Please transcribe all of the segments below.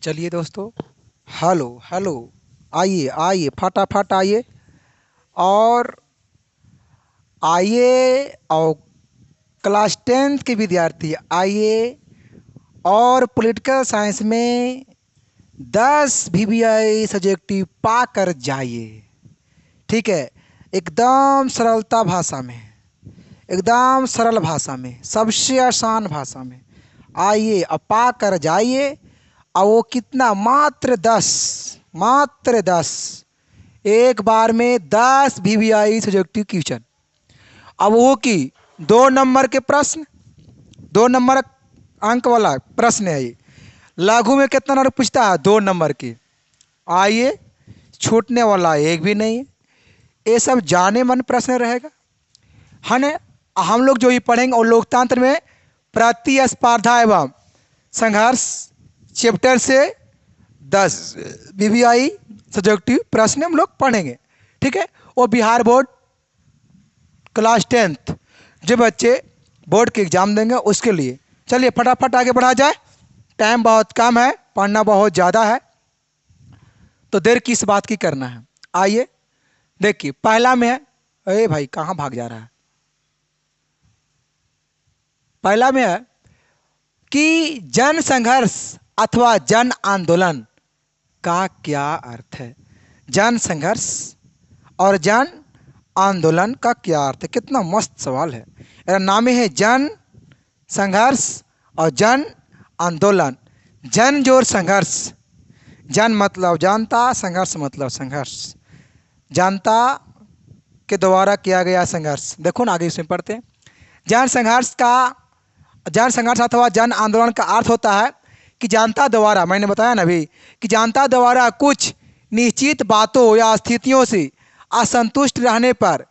चलिए दोस्तों, hello hello, आइए आइए फटाफट आइए और आइए और क्लास 10th के विद्यार्थी आइए और पॉलिटिकल साइंस में 10 VBI सब्जेक्टिव पा कर जाइए। ठीक है, एकदम सरलता भाषा में, एकदम सरल भाषा में, सबसे आसान भाषा में आइए और पा कर जाइए। और वो कितना, मात्र दस एक बार में 10 VBI सब्जेक्टिव क्वेश्चन। अब वो की 2 नंबर के प्रश्न, 2 नंबर अंक वाला प्रश्न है ये। लघु में कितना नंबर पूछता है? 2 नंबर के। आइए, छूटने वाला एक भी नहीं है, ये सब जाने मन प्रश्न रहेगा है ना। हम लोग जो ही पढ़ेंगे और लोकतंत्र में प्रतिस्पर्धा एवं संघर्ष चैप्टर से 10 VBI सब्जेक्टिव प्रश्न हम लोग पढ़ेंगे। ठीक है, वो बिहार बोर्ड क्लास 10th जो बच्चे बोर्ड के एग्ज़ाम देंगे उसके लिए। चलिए फटाफट आगे बढ़ा जाए, टाइम बहुत कम है, पढ़ना बहुत ज़्यादा है, तो देर किस बात की करना है। आइए देखिए, पहला में है, अरे भाई कहाँ भाग जा रहा है। पहला में है कि जन संघर्ष अथवा जन आंदोलन का क्या अर्थ है। जन संघर्ष और जन आंदोलन का क्या अर्थ है? कितना मस्त सवाल है। मेरा नाम है जन संघर्ष और जन आंदोलन। जन जोर संघर्ष, जन मतलब जनता, संघर्ष मतलब संघर्ष, जनता के द्वारा किया गया संघर्ष। देखो ना आगे इसमें पढ़ते हैं। जन संघर्ष अथवा जन आंदोलन का अर्थ होता है कि जनता द्वारा, मैंने बताया ना अभी, कि जनता द्वारा कुछ निश्चित बातों या स्थितियों से असंतुष्ट रहने पर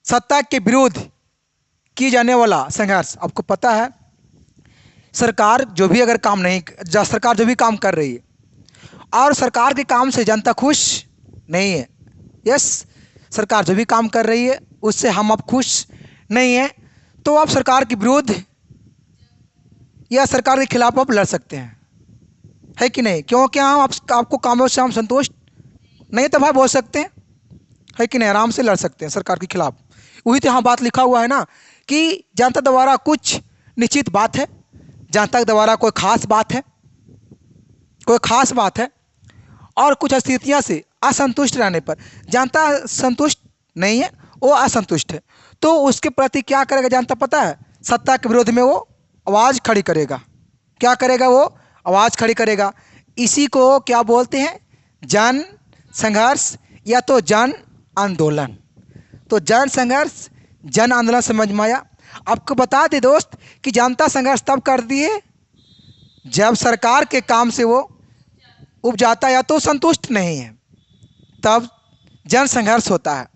सत्ता के विरुद्ध की जाने वाला संघर्ष। आपको पता है, सरकार जो भी अगर काम नहीं, सरकार जो भी काम कर रही है और सरकार के काम से जनता खुश नहीं है, यस, सरकार जो भी काम कर रही है उससे हम अब खुश नहीं हैं, तो आप सरकार के विरुद्ध या सरकार के खिलाफ आप लड़ सकते हैं, है कि नहीं? क्योंकि हम आपको कामों से हम संतुष्ट नहीं, तो भाई बोल सकते हैं, है कि नहीं? आराम से लड़ सकते हैं सरकार के खिलाफ। वही तो यहाँ बात लिखा हुआ है ना कि जनता द्वारा कुछ निश्चित बात है, जनता द्वारा कोई खास बात है, कोई खास बात है और कुछ स्थितियाँ से असंतुष्ट रहने पर, जनता संतुष्ट नहीं है, वो असंतुष्ट है, तो उसके प्रति क्या करेगा जनता पता है? सत्ता के विरोध में वो आवाज़ खड़ी करेगा। क्या करेगा? वो आवाज़ खड़ी करेगा। इसी को क्या बोलते हैं? जन संघर्ष या तो जन आंदोलन। तो जन संघर्ष, जन आंदोलन समझ में आया। आपको बता दे दोस्त कि जनता संघर्ष तब करती है जब सरकार के काम से वो उब जाता या तो संतुष्ट नहीं है, तब जन संघर्ष होता है,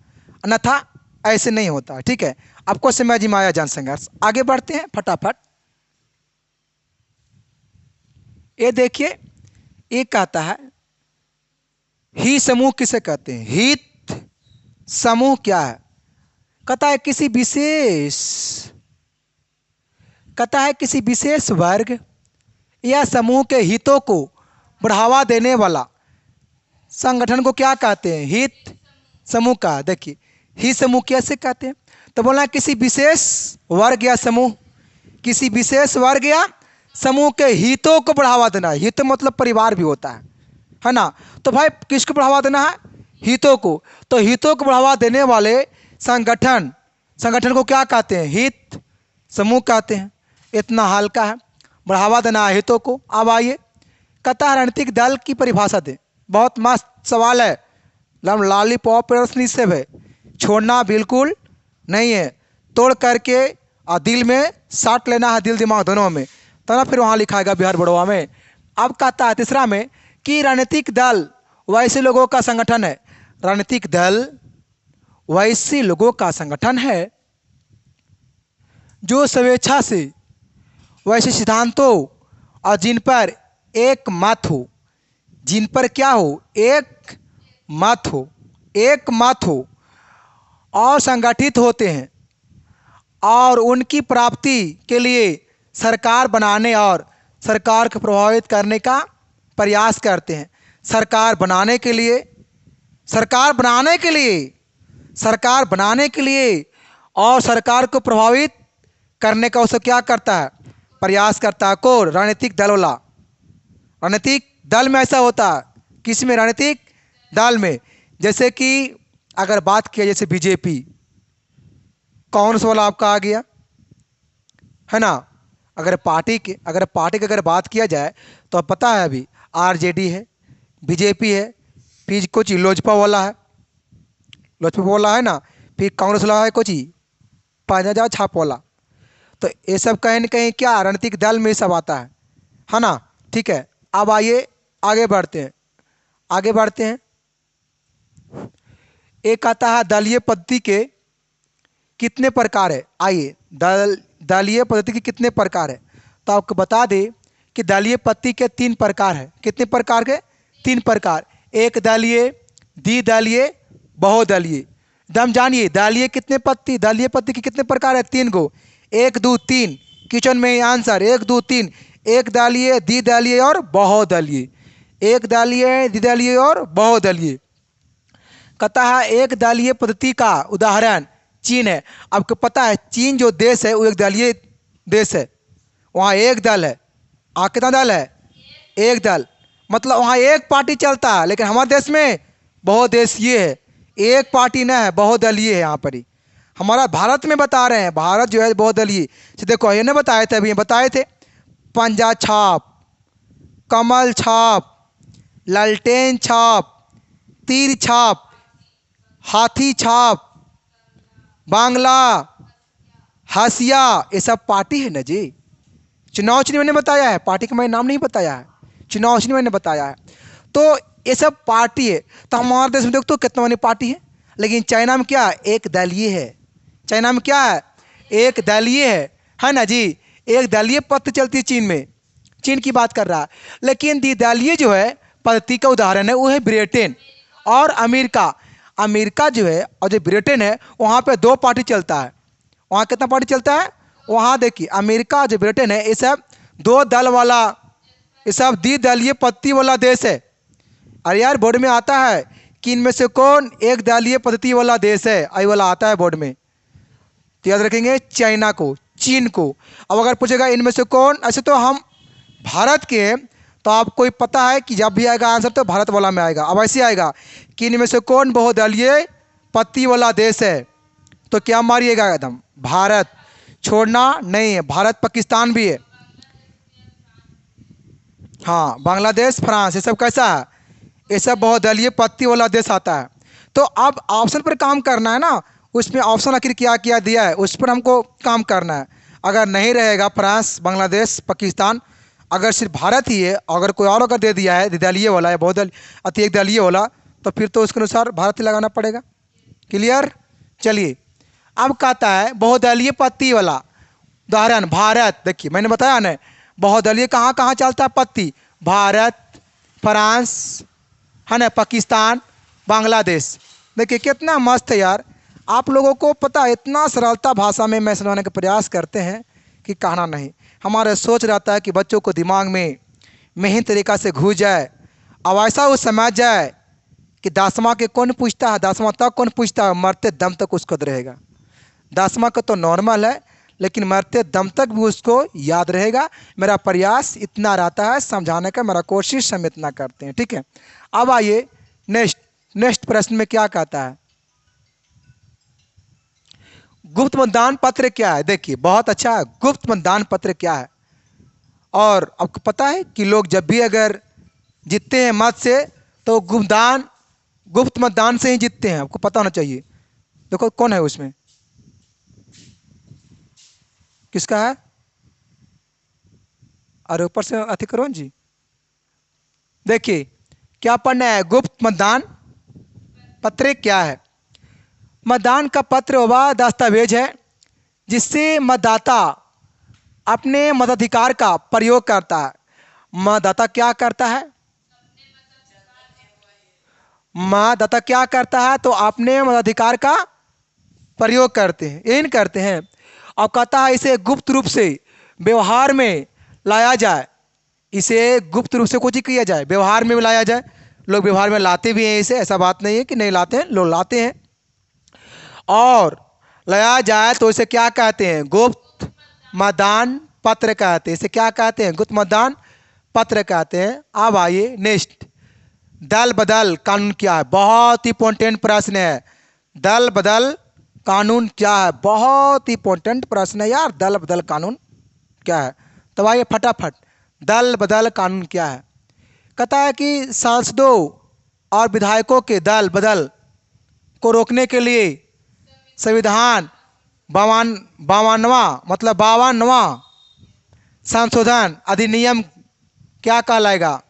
अन्यथा ऐसे नहीं होता। ठीक है, आपको समझ में आया जन संघर्ष। आगे बढ़ते हैं फटाफट। ये देखिए, ये कहता है ही समूह किसे कहते हैं? हित समूह क्या है? कहता है किसी विशेष वर्ग या समूह के हितों को बढ़ावा देने वाला संगठन को क्या कहते हैं? हित समूह का। देखिए, हित समूह कैसे कहते हैं? तो बोला किसी विशेष वर्ग या समूह, किसी विशेष वर्ग या समूह के हितों को बढ़ावा देना। हित मतलब परिवार भी होता है ना। तो भाई किसको बढ़ावा देना है? हितों को। तो हितों को बढ़ावा देने वाले संगठन को क्या कहते हैं? हित समूह कहते हैं। इतना हल्का है, बढ़ावा देना है हितों को। अब आइए, कहता है राजनीतिक दल की परिभाषा दें। बहुत मस्त सवाल है, लॉलीपॉप प्रश्न से है, छोड़ना बिल्कुल नहीं है, तोड़ करके और दिल में साट लेना है, दिल दिमाग दोनों में, तो ना फिर वहाँ लिखाएगा बिहार बड़वा में। अब कहता है तीसरा में कि राजनीतिक दल वैसे लोगों का संगठन है। राजनीतिक दल वैसे लोगों का संगठन है जो स्वेच्छा से वैसे सिद्धांतों और जिन पर एक मत हो, जिन पर क्या हो? एक मत हो और संगठित होते हैं और उनकी प्राप्ति के लिए सरकार बनाने और सरकार को प्रभावित करने का प्रयास करते हैं। सरकार बनाने के लिए, सरकार बनाने के लिए, सरकार बनाने के लिए और सरकार को प्रभावित करने का उसे क्या करता है, प्रयास करता है। कौन? राजनीतिक दल वाला। राजनीतिक दल में ऐसा होता है। किस में? राजनीतिक दल में। जैसे कि अगर बात किया जैसे बीजेपी, कांग्रेस वाला आपका आ गया है ना। अगर पार्टी की अगर बात किया जाए तो अब पता है अभी आरजेडी है, बीजेपी है, फिर कुछ लोजपा वाला है, लोजपा वाला है ना, फिर कांग्रेस वाला है कुछ पंजा छाप वाला। तो ये सब कहीं न कहीं क्या राजनीतिक दल में सब आता है ना। ठीक है, अब आइए आगे बढ़ते हैं, आगे बढ़ते हैं। एक आता है दलीय पद्धति के कितने प्रकार है। आइए दलीय पद्धति के कितने प्रकार है, तो आपको बता दें कि दलीय पद्धति के 3 प्रकार है। कितने प्रकार के? 3 प्रकार। एक दलीय, द्विदलीय, बहुदलीय। एकदम जानिए दलीय कितने पद्धति, दलीय पद्धति के कितने प्रकार है? 3 गो। 1 2 3 किचन में आंसर 1 2 3। एक दलीय, द्विदलीय और बहुदलीय। एक दलीय, द्विदलीय और बहुदलीय। कहता है एक दलीय पद्धति का उदाहरण चीन है। आपको पता है चीन जो देश है वो एक दलीय देश है। वहाँ एक दल है। कितना दल है? एक दल। मतलब वहाँ एक पार्टी चलता है, लेकिन हमारे देश में बहुदेशीय है, एक पार्टी न है, बहुदलीय है। यहाँ पर ही हमारा भारत में बता रहे हैं, भारत जो है बहुदलीय। देखो ये नहीं बताए थे, अभी बताए थे। पंजा छाप, कमल छाप, ललटेन छाप, तीर छाप, हाथी छाप, बांग्ला, हसिया, ये सब पार्टी है ना जी। चुनाव चिन्ह मैंने बताया है, पार्टी का मैंने नाम नहीं बताया है, चुनाव चिन्ह मैंने बताया है। तो ये सब पार्टी है। तो हमारे देश में देखो तो कितना बड़ी पार्टी है, लेकिन चाइना में क्या? एक दलीय है। चाइना में क्या है? एक दलीय है ना जी। एक दलीय पद्धति चलती है चीन में, चीन की बात कर रहा है। लेकिन द्विदलीय जो है पद्धति का उदाहरण है वो है ब्रिटेन और अमेरिका। अमेरिका जो है और जो ब्रिटेन है वहाँ पे 2 पार्टी चलता है। वहाँ कितना पार्टी चलता है? वहाँ देखिए अमेरिका जो ब्रिटेन है ये सब 2 दल वाला, ये सब द्विदलीय पद्धति वाला देश है। अरे यार बोर्ड में आता है कि इनमें से कौन एक दलीय पद्धति वाला देश है, आई वाला आता है बोर्ड में। तो याद रखेंगे चाइना को, चीन को। अब अगर पूछेगा इनमें से कौन, ऐसे तो हम भारत के हैं, तो आपको पता है कि जब भी आएगा आंसर तो भारत वाला में आएगा। अब ऐसे आएगा कि इनमें से कौन बहुदलीय पद्धति वाला देश है, तो क्या मारिएगा? एकदम भारत, छोड़ना नहीं है। भारत, पाकिस्तान भी है, हाँ, बांग्लादेश, फ्रांस, ये सब कैसा है? ये सब बहुदलीय पद्धति वाला देश आता है। तो अब ऑप्शन पर काम करना है ना, उसमें ऑप्शन आखिर क्या क्या दिया है उस पर हमको काम करना है। अगर नहीं रहेगा फ्रांस, बांग्लादेश, पाकिस्तान, अगर सिर्फ भारत ही है, अगर कोई और अगर दे दिया है द्विदलीय वाला या बहुदलीय एक दलीय वाला, तो फिर तो उसके अनुसार भारत ही लगाना पड़ेगा। क्लियर? चलिए अब कहता है बहुदलीय पद्धति वाला उदाहरण भारत। देखिए मैंने बताया ना बहुदलीय कहाँ कहाँ चलता है पद्धति, भारत, फ्रांस है ना, पाकिस्तान, बांग्लादेश। देखिए कितना मस्त है यार। आप लोगों को पता है इतना सरलता भाषा में मैं समझाने का प्रयास करते हैं कि कहना नहीं। हमारा सोच रहता है कि बच्चों को दिमाग में महीन तरीक़ा से घुस जाए। अब ऐसा वो समझ जाए कि 10वां के कौन पूछता है, 10वां तक कौन पूछता है, मरते दम तक उसको रहेगा। 10वां का तो नॉर्मल है, लेकिन मरते दम तक भी उसको याद रहेगा। मेरा प्रयास इतना रहता है समझाने का, मेरा कोशिश हम इतना करते हैं। ठीक है, अब आइए नेक्स्ट प्रश्न में क्या कहता है, गुप्त मतदान पत्र क्या है। देखिए बहुत अच्छा है, गुप्त मतदान पत्र क्या है। और आपको पता है कि लोग जब भी अगर जीतते हैं मत से तो गुप्त मतदान से ही जीतते हैं, आपको पता होना चाहिए। देखो कौन है उसमें, किसका है? अरे ऊपर से अति करो जी। देखिए क्या पढ़ना है, गुप्त मतदान पत्र क्या है। मतदान का पत्र वह दस्तावेज है जिससे मतदाता अपने मताधिकार का प्रयोग करता है। मतदाता क्या करता है? मतदाता क्या करता है? तो अपने मताधिकार का प्रयोग करते हैं, यही करते हैं। और कहता है इसे गुप्त रूप से व्यवहार में लाया जाए। इसे गुप्त रूप से कुछ किया जाए, व्यवहार में लाया जाए। लोग व्यवहार में लाते भी हैं इसे, ऐसा बात नहीं है कि नहीं लाते हैं, लोग लाते हैं। और लाया जाए तो इसे क्या कहते हैं? गुप्त मतदान पत्र कहते हैं। इसे क्या कहते हैं? गुप्त मतदान पत्र कहते हैं। अब आइए नेक्स्ट, दल बदल कानून क्या है? बहुत ही इंपॉर्टेंट प्रश्न है। दल बदल कानून क्या है? बहुत ही इंपॉर्टेंट प्रश्न है यार, दल बदल कानून क्या है? तो आइए फटाफट, दल बदल कानून क्या है? कहता है कि सांसदों और विधायकों के दल बदल को रोकने के लिए संविधान 52वां संशोधन अधिनियम क्या कहलाएगा?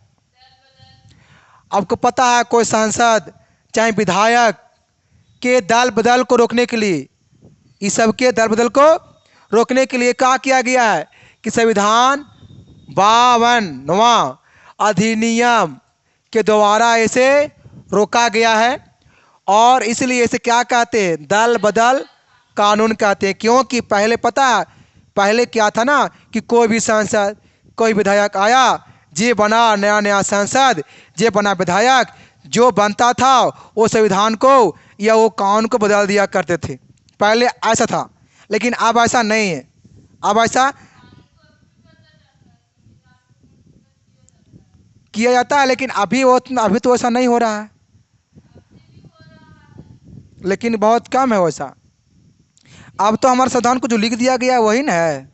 आपको पता है कोई सांसद चाहे विधायक के दल बदल को रोकने के लिए, इस सब के दल बदल को रोकने के लिए क्या किया गया है कि संविधान 52वां अधिनियम के द्वारा इसे रोका गया है। और इसलिए इसे क्या कहते हैं? दल बदल कानून कहते हैं। क्योंकि पहले पता है, पहले क्या था ना कि कोई भी सांसद, कोई विधायक आया, जे बना नया नया सांसद, जे बना विधायक, जो बनता था वो संविधान को या वो कानून को बदल दिया करते थे। पहले ऐसा था, लेकिन अब ऐसा नहीं है। अब ऐसा किया जाता है, लेकिन अभी तो ऐसा नहीं हो रहा है, लेकिन बहुत कम है वैसा। अब तो हमारे संविधान को जो लिख दिया गया है वही ना है।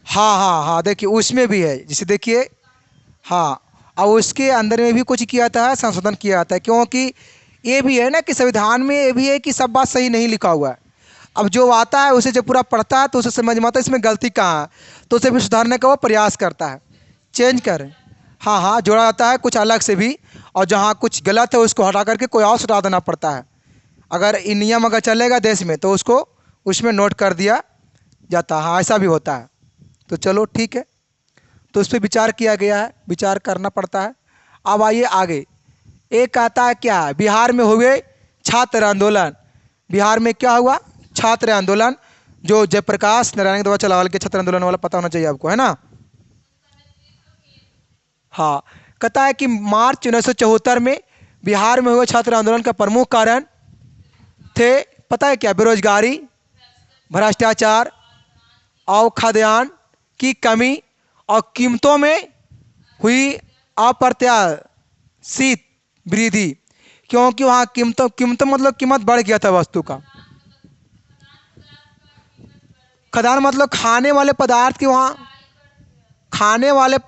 हाँ हाँ हाँ, देखिए उसमें भी है, जैसे देखिए, हाँ, और उसके अंदर में भी कुछ किया जाता है, संशोधन किया जाता है। क्योंकि ये भी है ना कि संविधान में ये भी है कि सब बात सही नहीं लिखा हुआ है। अब जो आता है उसे जब पूरा पढ़ता है तो उसे समझ में आता है इसमें गलती कहाँ है, तो उसे भी सुधारने का वो प्रयास करता है, चेंज कर। हाँ हाँ, जोड़ा जाता है कुछ अलग से भी, और जहाँ कुछ गलत है उसको हटा करके कोई और सुधार देना पड़ता है। अगर ये नियम अगर चलेगा देश में तो उसको उसमें नोट कर दिया जाता है। हाँ, ऐसा भी होता है। तो चलो ठीक है, तो उस पर विचार किया गया है, विचार करना पड़ता है। अब आइए आगे, एक आता है क्या? बिहार में हुए छात्र आंदोलन। बिहार में क्या हुआ? छात्र आंदोलन, जो जयप्रकाश नारायण के द्वारा चलावल के छात्र आंदोलन वाला पता होना चाहिए आपको, है ना? हाँ, कहता है कि मार्च 1974 में बिहार में हुए छात्र आंदोलन का प्रमुख कारण थे, पता है क्या? बेरोजगारी, भ्रष्टाचार और खाद्यान्न की कमी और कीमतों में हुई अप्रत्याशित वृद्धि। क्योंकि वहाँ कीमतों मतलब कीमत बढ़ गया था वस्तु का। खाद्यान्न मतलब खाने वाले पदार्थ की, वहाँ खाने वाले,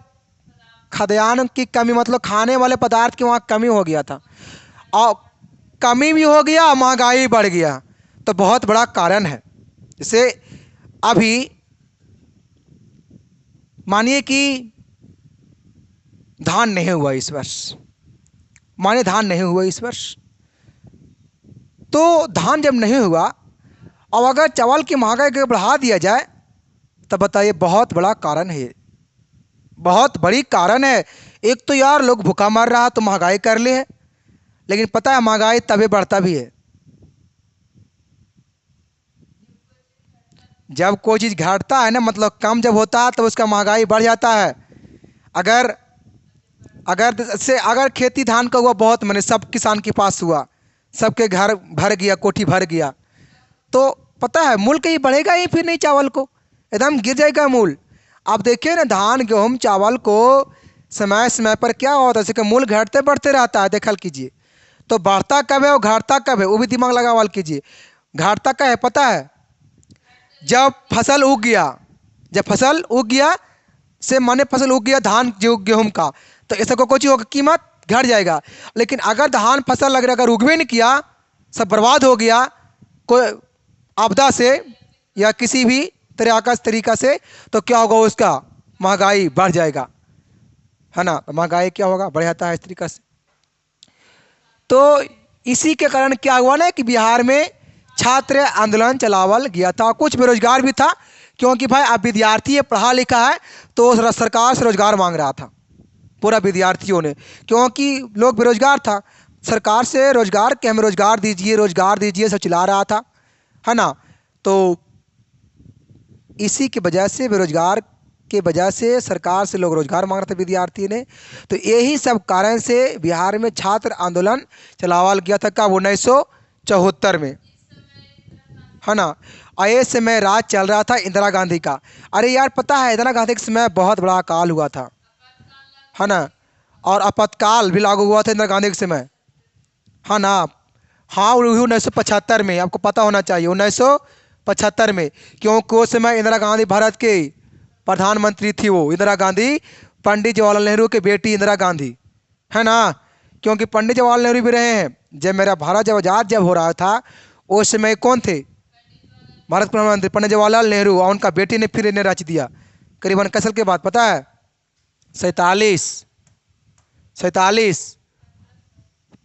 खाद्यान्न की कमी मतलब खाने वाले पदार्थ की वहाँ कमी हो गया था, और कमी भी हो गया, महंगाई बढ़ गया। तो बहुत बड़ा कारण है। जैसे अभी मानिए कि धान नहीं हुआ इस वर्ष, मानिए धान नहीं हुआ इस वर्ष, तो धान जब नहीं हुआ और अगर चावल की महंगाई को बढ़ा दिया जाए, तब बताइए, बहुत बड़ा कारण है, बहुत बड़ी कारण है। एक तो यार लोग भूखा मर रहा तो महंगाई कर ले है, लेकिन पता है महंगाई तभी बढ़ता भी है जब कोई चीज़ घटता है ना, मतलब कम जब होता है तो उसका महंगाई बढ़ जाता है। अगर अगर खेती धान का हुआ बहुत, मैंने सब किसान के पास हुआ, सबके घर भर गया, कोठी भर गया, तो पता है मूल्य कहीं बढ़ेगा ही फिर नहीं, चावल को एकदम गिर जाएगा मूल्य। आप देखिए ना, धान गेहूँ चावल को समय समय पर क्या होता है, इसका मूल्य घटते बढ़ते रहता है, देखल कीजिए। तो बढ़ता कब है और घटता कब है वो भी दिमाग लगावल कीजिए। घटता का है पता है, जब फसल उग गया, जब फसल उग गया से माने फसल उग गया धान जो गेहूं का, तो ऐसा को कोई होगा, कीमत घट जाएगा। लेकिन अगर धान फसल अगर उगवे नहीं किया, सब बर्बाद हो गया कोई आपदा से या किसी भी तरीका से, तो क्या होगा, उसका महंगाई बढ़ जाएगा, है ना? तो महंगाई क्या होगा, बढ़ जाता है इस तरीका से। तो इसी के कारण क्या हुआ ना कि बिहार में छात्र आंदोलन चलावल गया था। कुछ बेरोजगार भी था, क्योंकि भाई अब विद्यार्थी है, पढ़ा लिखा है, तो सरकार से रोजगार मांग रहा था पूरा विद्यार्थियों ने, क्योंकि लोग बेरोजगार था, सरकार से रोजगार के हमें रोजगार दीजिए सब चिल्ला रहा था, है ना? तो इसी की वजह से बेरोजगार के वजह से सरकार से लोग रोजगार मांग रहे थे विद्यार्थी ने। तो यही सब कारण से बिहार में छात्र आंदोलन चलावल गया था कब 1974 में, है ना। और ये समय राज चल रहा था इंदिरा गांधी का। अरे यार पता है इंदिरा गांधी के समय बहुत बड़ा अकाल हुआ था, है ना, और आपातकाल भी लागू हुआ था इंदिरा गांधी के समय, है ना। हाँ 1975 में, आपको पता होना चाहिए 1975 में, क्योंकि उस समय इंदिरा गांधी भारत के प्रधानमंत्री थी। वो इंदिरा गांधी पंडित जवाहरलाल नेहरू की बेटी इंदिरा गांधी, है ना। क्योंकि पंडित जवाहरलाल नेहरू भी रहे हैं जब मेरा भारत जब आज़ाद जब हो रहा था, उस समय कौन थे भारत प्रधानमंत्री पंडित जवाहरलाल नेहरू, और उनका बेटी ने फिर इन्हें रच दिया। करीबन कितने साल के बाद पता है? 47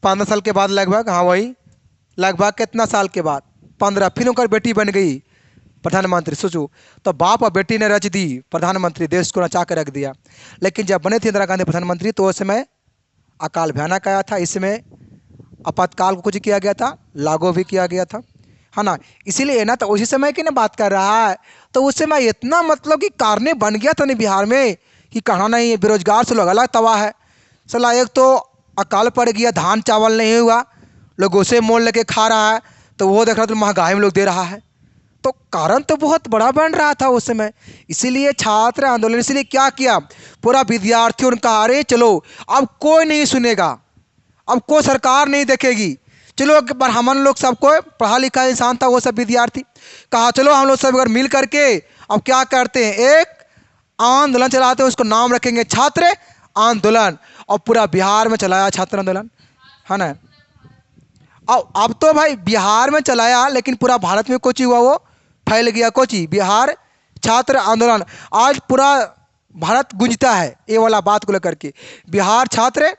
15 साल के बाद लगभग, हाँ वही लगभग कितना साल के बाद 15, फिर उनका बेटी बन गई प्रधानमंत्री। सोचो, तो बाप और बेटी ने रच दी प्रधानमंत्री, देश को नचा कर रख दिया। लेकिन जब बने थे इंदिरा गांधी प्रधानमंत्री तो उस समय अकाल भयानक आया था। इसमें आपातकाल को कुछ किया गया था, लागू भी किया गया था, है ना। इसीलिए ना तो उसी समय की ना बात कर रहा है। तो उस समय इतना मतलब कि कारण बन गया था ना बिहार में कि कहना नहीं है, बेरोजगार से लोग अलग तबाह है। सला एक तो अकाल पड़ गया, धान चावल नहीं हुआ, लोग उसे मोल लेके खा रहा है, तो वो देख रहा तो महंगाई में लोग दे रहा है। तो कारण तो बहुत बड़ा बन रहा था उस समय। इसीलिए छात्र आंदोलन, इसीलिए क्या किया, पूरा विद्यार्थियों ने कहा अरे चलो अब कोई नहीं सुनेगा, अब कोई सरकार नहीं देखेगी, चलो ब्राह्मण लोग सबको पढ़ा लिखा इंसान था वो सब विद्यार्थी, कहा चलो हम लोग सब अगर मिल करके अब क्या करते हैं, एक आंदोलन चलाते हैं, उसको नाम रखेंगे छात्र आंदोलन। और पूरा बिहार में चलाया छात्र आंदोलन, है ना। अब तो भाई बिहार में चलाया, लेकिन पूरा भारत में कोची हुआ, वो फैल गया कोची, बिहार छात्र आंदोलन। आज पूरा भारत गूंजता है ये वाला बात को लेकर के, बिहार छात्र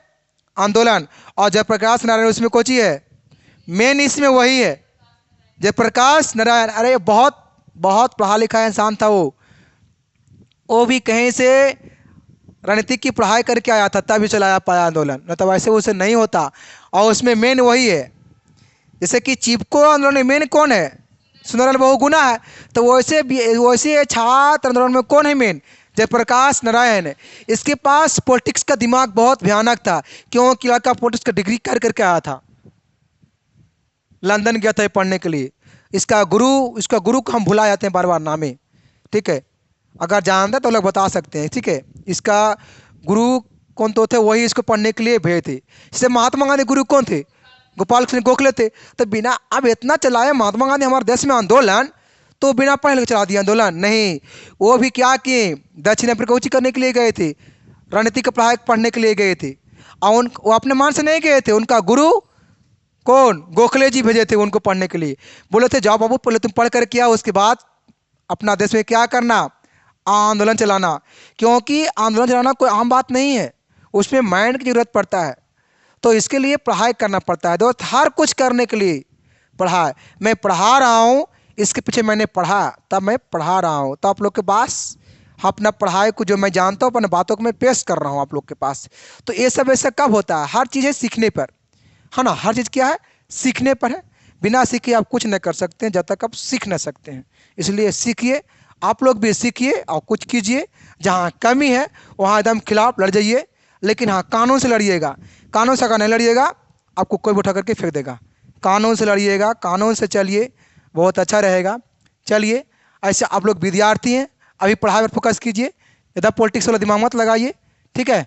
आंदोलन। और जयप्रकाश नारायण उसमें कोची है, मेन इसमें वही है जयप्रकाश नारायण। अरे बहुत बहुत पढ़ा लिखा इंसान था वो भी कहीं से राजनीति की पढ़ाई करके आया था, तभी चलाया पाया आंदोलन, न तो वैसे उसे नहीं होता। और उसमें मेन वही है, जैसे कि चिपको आंदोलन में मेन कौन है, सुंदरलाल बहुगुणा है। तो वैसे छात्र आंदोलन में कौन है मेन, जयप्रकाश नारायण है। इसके पास पॉलिटिक्स का दिमाग बहुत भयानक था, क्योंकि लड़का पॉलिटिक्स का डिग्री कर करके आया था, लंदन गया था पढ़ने के लिए। इसका गुरु को हम भुला जाते हैं बार बार नामे, ठीक है, अगर जानते तो लोग बता सकते हैं, ठीक है। इसका गुरु कौन तो थे, वही इसको पढ़ने के लिए भेजे थे। जैसे महात्मा गांधी गुरु कौन थे, गोपाल कृष्ण गोखले थे। तो बिना अब इतना चलाए महात्मा गांधी हमारे देश में आंदोलन, तो बिना पढ़े लिखे चला दिया आंदोलन, नहीं। वो भी क्या किए, दक्षिण अफ्रीका उची करने के लिए गए थे, राजनीति का पढ़ाई पढ़ने के लिए गए थे। और वो अपने मान से नहीं गए थे, उनका गुरु कौन, गोखले जी भेजे थे उनको पढ़ने के लिए। बोले थे जाओ बाबू पहले तुम पढ़ कर किया, उसके बाद अपना देश में क्या करना, आंदोलन चलाना। क्योंकि आंदोलन चलाना कोई आम बात नहीं है, उसमें माइंड की जरूरत पड़ता है। तो इसके लिए पढ़ाई करना पड़ता है दोस्त, हर कुछ करने के लिए पढ़ाई। मैं पढ़ा रहा हूँ, इसके पीछे मैंने पढ़ा, तब मैं पढ़ा रहा हूँ, तो आप लोग के पास अपना पढ़ाई को जो मैं जानता हूँ अपने बातों को मैं पेश कर रहा हूँ आप लोग के पास। तो ये सब ऐसा कब होता है, हर चीज़ है सीखने पर, है ना। हर चीज़ क्या है, सीखने पर है। बिना सीखे आप कुछ नहीं कर सकते हैं जब तक आप सीख नहीं सकते हैं। इसलिए सीखिए, आप लोग भी सीखिए और कुछ कीजिए। जहाँ कमी है वहाँ एकदम खिलाफ लड़ जाइए, लेकिन हाँ कानून से लड़िएगा। कानून से अगर नहीं लड़िएगा आपको कोई भी उठा करके फेंक देगा। कानून से लड़िएगा, कानून से चलिए, बहुत अच्छा रहेगा। चलिए, ऐसे आप लोग विद्यार्थी हैं, अभी पढ़ाई पर फोकस कीजिए, ज़्यादा पॉलिटिक्स वाला दिमाग मत लगाइए, ठीक है।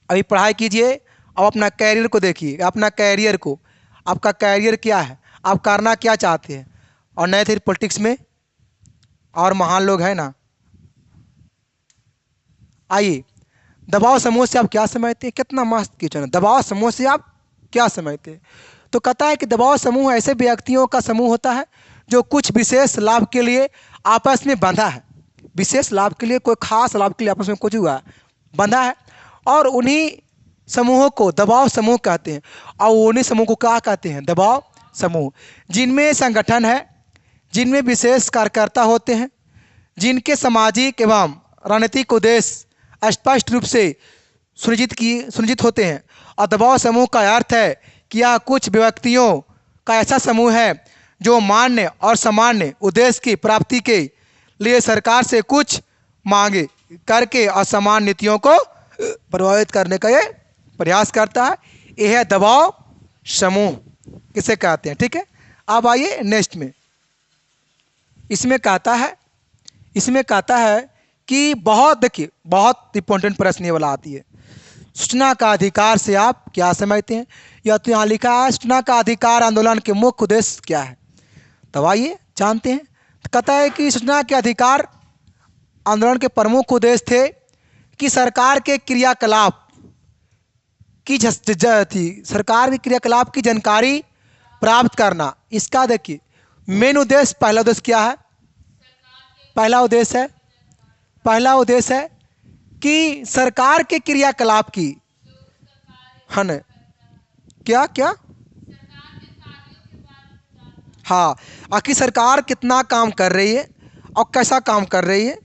अभी पढ़ाई कीजिए और अपना कैरियर को देखिए, अपना कैरियर को, आपका कैरियर क्या है, आप करना क्या चाहते हैं। और नए थे पॉलिटिक्स में और महान लोग हैं ना। आइए, दबाव समूह से आप क्या समझते हैं, कितना मस्त क्वेश्चन। दबाव समूह से आप क्या समझते हैं, तो कहता है कि दबाव समूह ऐसे व्यक्तियों का समूह होता है जो कुछ विशेष लाभ के लिए आपस में बंधा है। विशेष लाभ के लिए, कोई खास लाभ के लिए आपस में कुछ हुआ बंधा है, और उन्हीं समूहों को दबाव समूह कहते हैं। और उन्हीं समूह को क्या कहते हैं, दबाव समूह। जिनमें संगठन है, जिनमें विशेष कार्यकर्ता होते हैं, जिनके सामाजिक एवं राजनीतिक उद्देश्य स्पष्ट रूप से सुनिश्चित होते हैं। और दबाव समूह का अर्थ है कि यह कुछ व्यक्तियों का ऐसा समूह है जो मान्य और सामान्य उद्देश्य की प्राप्ति के लिए सरकार से कुछ मांगे। करके असमान नीतियों को प्रभावित करने का ये प्रयास करता है। यह है दबाव समूह किसे कहते हैं। ठीक है, अब आइए नेक्स्ट में। इसमें कहता है कि बहुत, देखिए बहुत इंपॉर्टेंट प्रश्न ये वाला आती है, सूचना का अधिकार से आप क्या समझते हैं। या तो यहाँ लिखा है सूचना का अधिकार आंदोलन के मुख्य उद्देश्य क्या है। तो आइए जानते हैं। तो कहता है कि सूचना के अधिकार आंदोलन के प्रमुख उद्देश्य थे कि सरकार के क्रियाकलाप की सरकार के क्रियाकलाप की जानकारी प्राप्त करना। इसका देखिए मेन उद्देश्य, पहला उद्देश्य क्या है। पहला उद्देश्य है कि सरकार के क्रियाकलाप की, है ना, क्या क्या, हाँ, आखिर सरकार कितना काम कर रही है और कैसा काम कर रही है,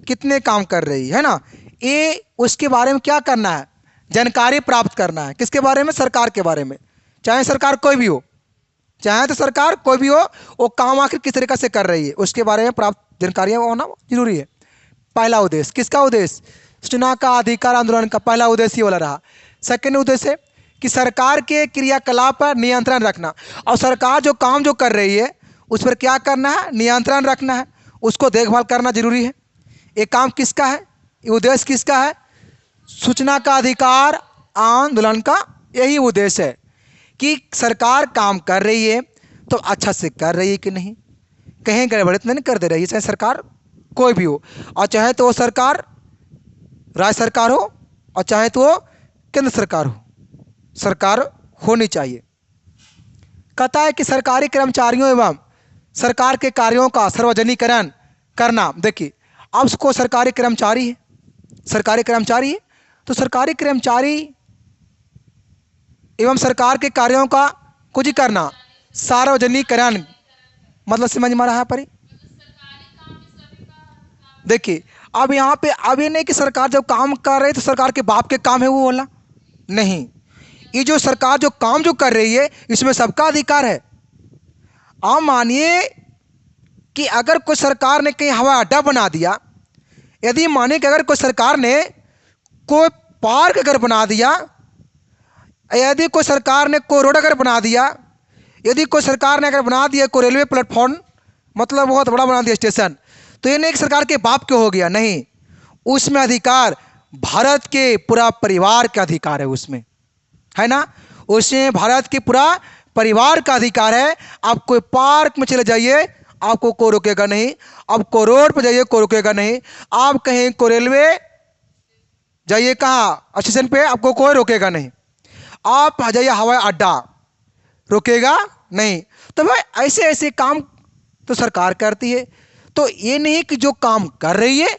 कितने काम कर रही है ना, ये उसके बारे में क्या करना है, जानकारी प्राप्त करना है। किसके बारे में, सरकार के बारे में। चाहे सरकार कोई भी हो, चाहे तो सरकार कोई भी हो, वो काम आखिर किस तरीके से कर रही है उसके बारे में प्राप्त जानकारियाँ होना जरूरी है। पहला उद्देश्य, किसका उद्देश्य, सूचना का अधिकार आंदोलन का पहला उद्देश्य ये वाला रहा। सेकेंड उद्देश्य कि सरकार के क्रियाकलाप पर नियंत्रण रखना, और सरकार जो काम जो कर रही है उस पर क्या करना है, नियंत्रण रखना है, उसको देखभाल करना जरूरी है। ये काम किसका है, ये उद्देश्य किसका है, सूचना का अधिकार आंदोलन का यही उद्देश्य है कि सरकार काम कर रही है तो अच्छा से कर रही है कि नहीं, कहीं गड़बड़ तो नहीं कर दे रही है, चाहे सरकार कोई भी हो, और चाहे तो वो सरकार राज्य सरकार हो और चाहे तो वो केंद्र सरकार हो, सरकार होनी चाहिए। कहता है कि सरकारी कर्मचारियों एवं सरकार के कार्यों का सार्वजनिकरण करना। देखिए अब उसको सरकारी कर्मचारी है, तो सरकारी कर्मचारी एवं सरकार के कार्यों का कुछ ही करना, सार्वजनिकरण मतलब समझ में रहा पर। देखिए अब यहाँ पे अब ये नहीं कि सरकार जब काम कर रही है तो सरकार के बाप के काम है वो वाला नहीं, ये जो सरकार जो काम जो कर रही है इसमें सबका अधिकार है। आप मानिए कि अगर कोई सरकार ने कहीं हवाई अड्डा बना दिया, यदि मानिए कि अगर कोई सरकार ने कोई पार्क अगर बना दिया, यदि कोई सरकार ने कोई रोड अगर बना दिया, यदि कोई सरकार ने अगर बना दिया कोई रेलवे प्लेटफॉर्म, मतलब बहुत बड़ा बना दिया स्टेशन, तो ये नहीं कि सरकार के बाप के हो गया, नहीं, उसमें अधिकार भारत के पूरा परिवार का अधिकार है, उसमें है ना, उसमें भारत के पूरा परिवार का अधिकार है। आप कोई पार्क में चले जाइए आपको कोई रोकेगा नहीं, आप कोई रोड पर जाइए कोई रोकेगा नहीं, आप कहीं कोई रेलवे जाइए कहाँ स्टेशन पे आपको कोई रोकेगा नहीं, आप आ जाइए हवाई अड्डा रोकेगा नहीं। तो भाई ऐसे ऐसे काम तो सरकार करती है, तो ये नहीं कि जो काम कर रही है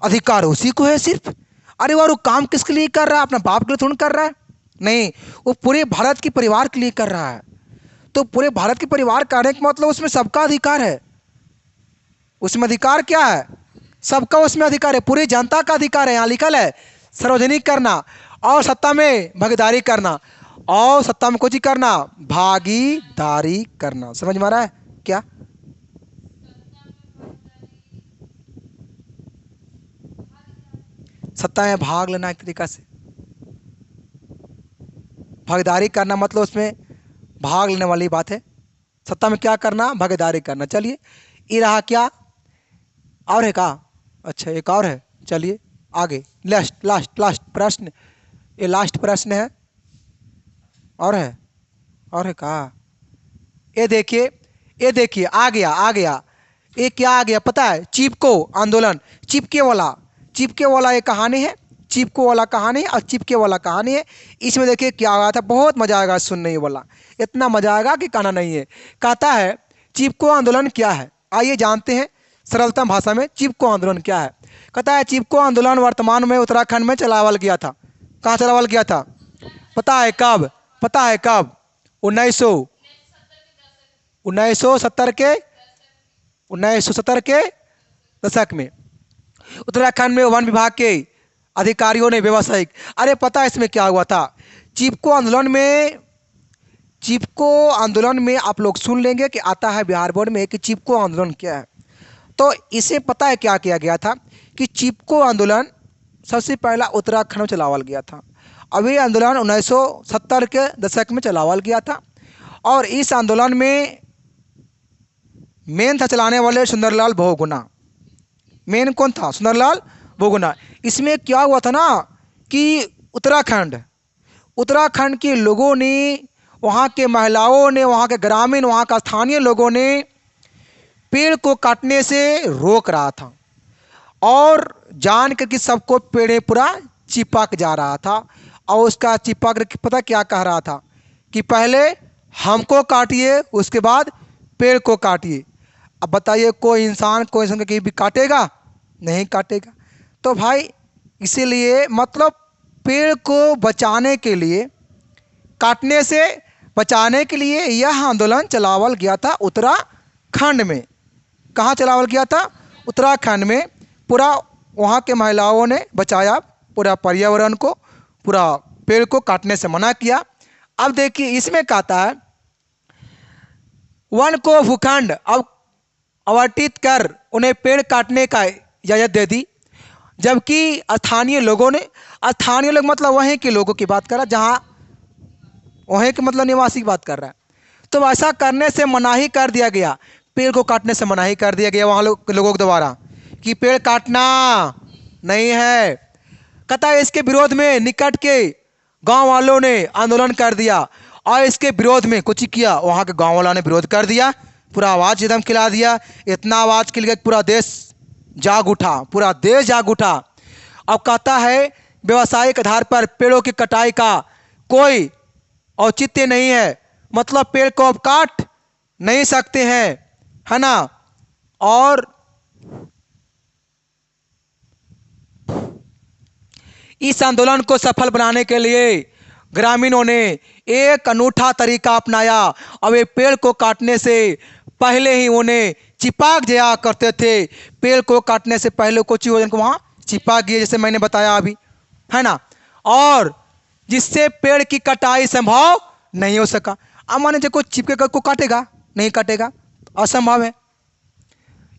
अधिकार उसी को है सिर्फ। अरे वो काम किसके लिए कर रहा है, अपना बाप के लिए थोड़ा कर रहा है, नहीं, वो पूरे भारत के परिवार के लिए कर रहा है। तो पूरे भारत के परिवार करने का मतलब उसमें सबका अधिकार है, उसमें अधिकार क्या है, सबका उसमें अधिकार है, पूरी जनता का अधिकार है। यहाँ लिखल है सार्वजनिक करना और सत्ता में भागीदारी करना, और सत्ता में कुछ ही करना, भागीदारी करना। समझ में आ रहा है क्या, सत्ता में भाग लेना एक तरीका से, भागीदारी करना मतलब उसमें भाग लेने वाली बात है, सत्ता में क्या करना, भागीदारी करना। चलिए ये रहा, क्या और है का, अच्छा एक और है, चलिए आगे लास्ट लास्ट लास्ट प्रश्न, ये लास्ट प्रश्न है, और है का, ये देखिए आ गया, ये क्या आ गया पता है, चिपको आंदोलन, चिपके वाला ये कहानी है, चिपको वाला कहानी और चिपके वाला कहानी है। इसमें देखिए क्या हुआ था, बहुत मजा आएगा सुनने ही वाला, इतना मजा आएगा कि कहना नहीं है। कहता है चिपको आंदोलन क्या है, आइए जानते हैं सरलतम भाषा में चिपको आंदोलन क्या है। कहता है चिपको आंदोलन वर्तमान में उत्तराखंड में चलावल गया था। कहाँ चलावल गया था, पता है कब, 1970 के दशक में उत्तराखंड में वन विभाग के अधिकारियों ने व्यावसायिक, अरे पता है इसमें क्या हुआ था, चिपको आंदोलन में आप लोग सुन लेंगे कि आता है बिहार बोर्ड में कि चिपको आंदोलन क्या है। तो इसे पता है क्या किया गया था कि कि चिपको आंदोलन सबसे पहला उत्तराखंड में चलावल गया था। अब ये आंदोलन 1970 के दशक में चलावल गया था और इस आंदोलन में मेन था चलाने वाले सुंदरलाल बहुगुणा। मेन कौन था? सुंदरलाल बहुगुणा। इसमें क्या हुआ था ना कि उत्तराखंड के लोगों ने, वहाँ के महिलाओं ने, वहाँ के ग्रामीण, वहाँ का स्थानीय लोगों ने पेड़ को काटने से रोक रहा था और जान कर कि सबको पेड़ पूरा चिपक जा रहा था और उसका चिपक पता क्या कह रहा था कि पहले हमको काटिए उसके बाद पेड़ को काटिए। अब बताइए कोई इंसान को कहीं भी काटेगा? नहीं काटेगा। तो भाई इसीलिए मतलब पेड़ को बचाने के लिए, काटने से बचाने के लिए यह आंदोलन चलावल गया था उत्तराखंड में। कहाँ चलावल गया था? उत्तराखंड में। पूरा वहाँ के महिलाओं ने बचाया पूरा पर्यावरण को, पूरा पेड़ को काटने से मना किया। अब देखिए इसमें कहता है वन को भूखंड अब आवंटित कर उन्हें पेड़ काटने का इजाज़त दे दी, जबकि स्थानीय लोगों ने, स्थानीय लोग मतलब वहीं के लोगों की बात कर रहा है, जहाँ वहीं के मतलब निवासी की बात कर रहा है। तो ऐसा करने से मनाही कर दिया गया, पेड़ को काटने से मनाही कर दिया गया वहाँ लोगों के द्वारा कि पेड़ काटना नहीं है। कहता है इसके विरोध में निकट के गांव वालों ने आंदोलन कर दिया और इसके विरोध में कुछ किया, वहाँ के गांव वालों ने विरोध कर दिया, पूरा आवाज़ एकदम खिला दिया। इतना आवाज़ खिल गया पूरा देश जाग उठा, पूरा देश जाग उठा। अब कहता है व्यवसायिक आधार पर पेड़ों की कटाई का कोई औचित्य नहीं है, मतलब पेड़ को अब काट नहीं सकते हैं, है ना। और इस आंदोलन को सफल बनाने के लिए ग्रामीणों ने एक अनूठा तरीका अपनाया। अब ये पेड़ को काटने से पहले ही उन्हें चिपक जाया करते थे। पेड़ को काटने से पहले कुछ वजन को वहाँ चिपक गए, जैसे मैंने बताया अभी, है ना। और जिससे पेड़ की कटाई संभव नहीं हो सका। अब मान लीजिए कोई चिपके को काटेगा? नहीं काटेगा, असंभव है।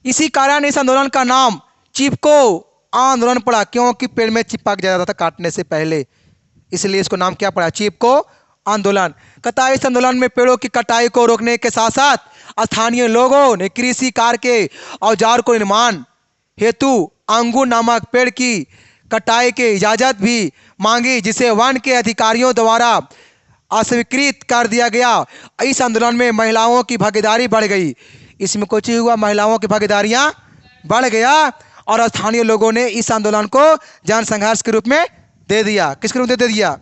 इसी कारण इस आंदोलन का नाम चिपको आंदोलन पड़ा, क्योंकि पेड़ में चिपक जाता था काटने से पहले, इसलिए इसको नाम क्या पड़ा? चिपको आंदोलन। कहता है इस आंदोलन में पेड़ों की कटाई को रोकने के साथ साथ स्थानीय लोगों ने कृषि कार्य के औजार को निर्माण हेतु अंगूर नामक पेड़ की कटाई की इजाज़त भी मांगी, जिसे वन के अधिकारियों द्वारा अस्वीकृत कर दिया गया। इस आंदोलन में महिलाओं की भागीदारी बढ़ गई। इसमें कुछ हुआ, महिलाओं की भागीदारियाँ बढ़ गया और स्थानीय लोगों ने इस आंदोलन को जन संघर्ष के रूप में दे दिया। किसके रूप में दे दिया?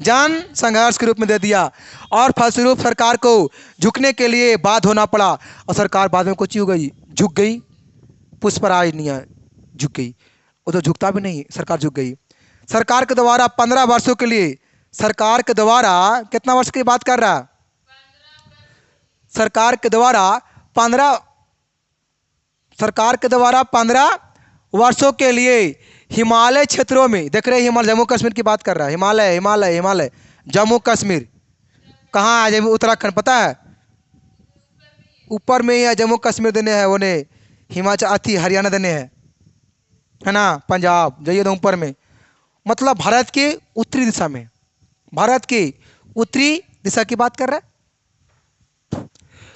जन संघर्ष के रूप में दे दिया। और फलस्वरूप सरकार को झुकने के लिए बाध्य होना पड़ा और सरकार बाद में कुछ हो गई, झुक गई। पुष्पराज नहीं है, झुक गई। वो तो झुकता भी नहीं, सरकार झुक गई। सरकार के द्वारा 15 वर्षों के लिए, सरकार के द्वारा कितना वर्ष की बात कर रहा है? सरकार के द्वारा 15 वर्षों के लिए हिमालय क्षेत्रों में, देख रहे हिमालय, जम्मू कश्मीर की बात कर रहा है, हिमालय हिमालय हिमालय जम्मू कश्मीर कहाँ है? उत्तराखंड पता है? ऊपर में ही है, जम्मू कश्मीर देने हैं, उन्हें हिमाचल अति हरियाणा देने हैं, है ना, पंजाब जाइए तो ऊपर में, मतलब भारत के उत्तरी दिशा में, भारत की उत्तरी दिशा की बात कर रहा है।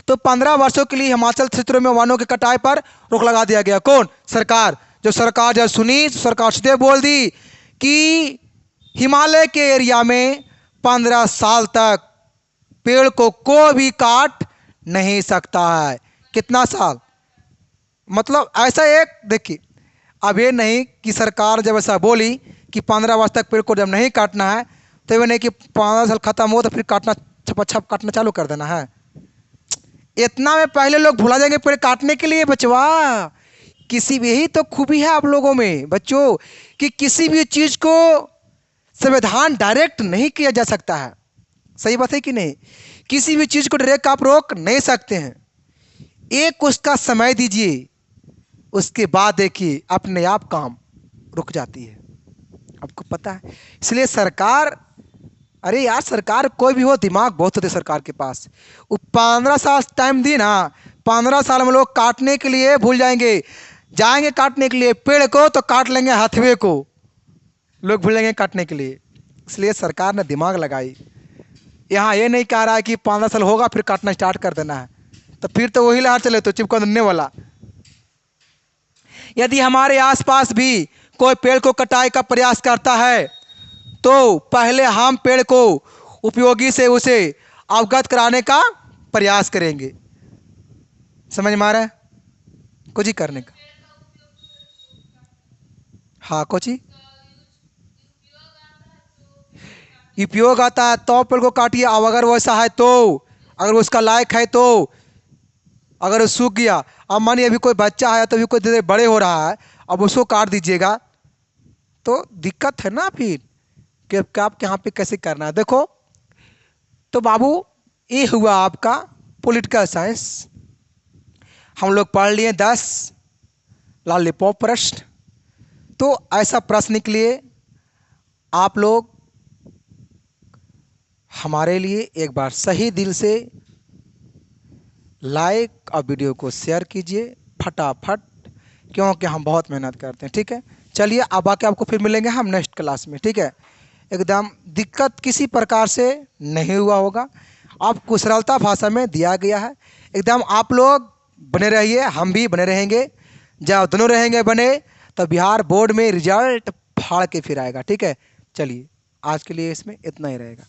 तो 15 वर्षों के लिए हिमाचल क्षेत्रों में वनों की कटाई पर रोक लगा दिया गया। कौन? सरकार। जो सरकार जब सुनी, सरकार सीधे बोल दी कि हिमालय के एरिया में 15 साल तक पेड़ को कोई भी काट नहीं सकता है। कितना साल? मतलब ऐसा एक, देखिए अब ये नहीं कि सरकार जब ऐसा बोली कि 15 वर्ष तक पेड़ को जब नहीं काटना है, तो ये नहीं कि 15 साल खत्म हो तो फिर काटना, छप काटना चालू कर देना है। इतना में पहले लोग भुला जाएंगे पेड़ काटने के लिए। बचवा, किसी भी, यही तो खूबी है आप लोगों में बच्चों, कि किसी भी चीज़ को संविधान डायरेक्ट नहीं किया जा सकता है। सही बात है कि नहीं? किसी भी चीज़ को डायरेक्ट आप रोक नहीं सकते हैं। एक उसका समय दीजिए, उसके बाद देखिए अपने आप काम रुक जाती है। आपको पता है, इसलिए सरकार, अरे यार सरकार कोई भी हो, दिमाग बहुत होते सरकार के पास। वो 15 साल टाइम दी ना, 15 साल में लोग काटने के लिए भूल जाएंगे। जाएंगे काटने के लिए पेड़ को तो काट लेंगे हथवे को, लोग भूलेंगे काटने के लिए। इसलिए सरकार ने दिमाग लगाई, यहाँ ये नहीं कह रहा है कि 15 साल होगा फिर काटना स्टार्ट कर देना है, तो फिर तो वही लहर चले तो चिपकने वाला। यदि हमारे आसपास भी कोई पेड़ को कटाई का प्रयास करता है तो पहले हम पेड़ को उपयोगी से उसे अवगत कराने का प्रयास करेंगे। समझ में आ रहा है? कुछ ही करने का। हाँ कुछ ही उपयोग आता है तो पेड़ को काटिए। अब अगर वैसा है तो, अगर उसका लायक है तो, अगर वो सूख गया, अब मानिए अभी कोई बच्चा है तो अभी कोई धीरे बड़े हो रहा है, अब उसको काट दीजिएगा तो दिक्कत है ना फिर कि आपके यहाँ पे कैसे करना है। देखो तो बाबू, ये हुआ आपका पॉलिटिकल साइंस। हम लोग पढ़ लिए 10 लॉलीपॉप प्रश्न। तो ऐसा प्रश्न के लिए आप लोग हमारे लिए एक बार सही दिल से लाइक और वीडियो को शेयर कीजिए फटाफट, क्योंकि हम बहुत मेहनत करते हैं। ठीक है, चलिए अब आके आपको फिर मिलेंगे हम नेक्स्ट क्लास में। ठीक है, एकदम दिक्कत किसी प्रकार से नहीं हुआ होगा, आपको सरलता भाषा में दिया गया है। एकदम आप लोग बने रहिए, हम भी बने रहेंगे। जब दोनों रहेंगे बने तो बिहार बोर्ड में रिजल्ट फाड़ के फिर आएगा। ठीक है, चलिए आज के लिए इसमें इतना ही रहेगा।